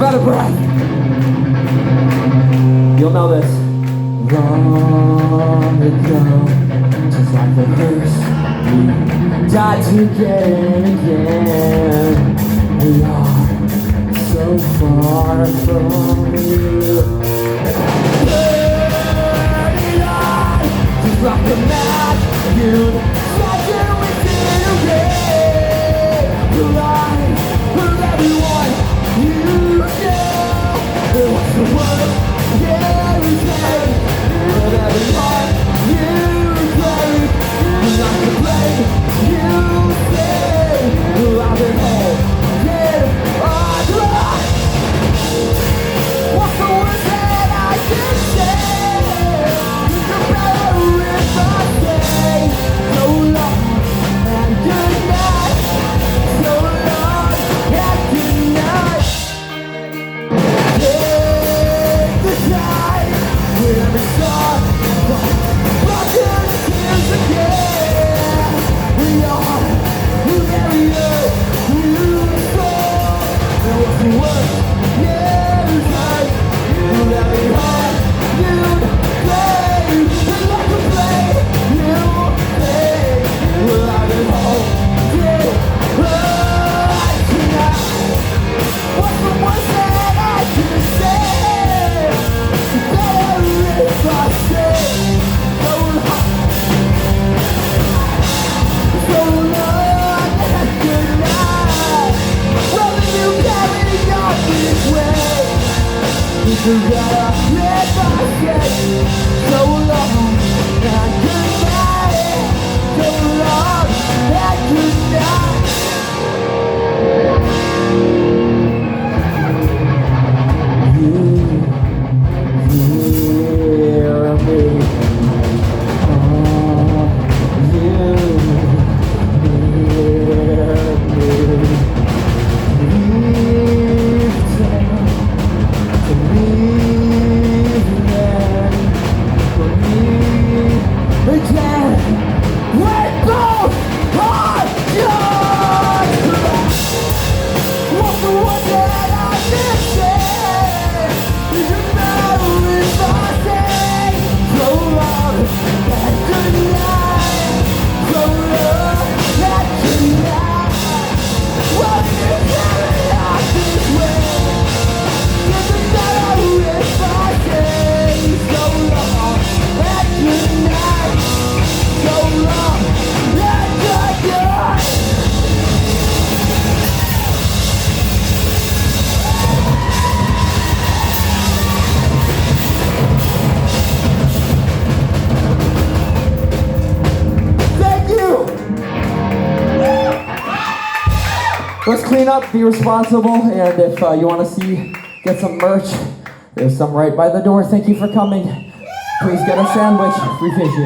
out of breath. You'll know this. Long ago, just like the first, we died together again. We are so far from you. Burning on, just like a match, you tried to incinerate the life of everyone you knew. It was the worst, yeah, we said. With every heart you played, and I can play you say, I've been holding on. What's the worst that I can say? You're better if I say so long and good night, so long and good night. Take the time with every song, broken tears again. We are the very earth you saw. And what's the worst? Yeah, it's right. With every heart you'd play, and like a play you play. Well, I've been holding on tonight. What's the worst that I can say? Better if I say so long and good night. Well, if you carry on this way, it's better if I say so long and good night, so long and good night. You hear me? Oh, you hear me? Leave town to leave again for me again. We're both on your track. What's the worst that I can say? You know if I say so long and good night, so long and good night. Well, you carry on this way. It's better if I say so long and good night, so long and good night. Thank you! Let's clean up, be responsible, and if you want to get some merch, there's some right by the door. Thank you for coming. Please get a sandwich. Free fishy.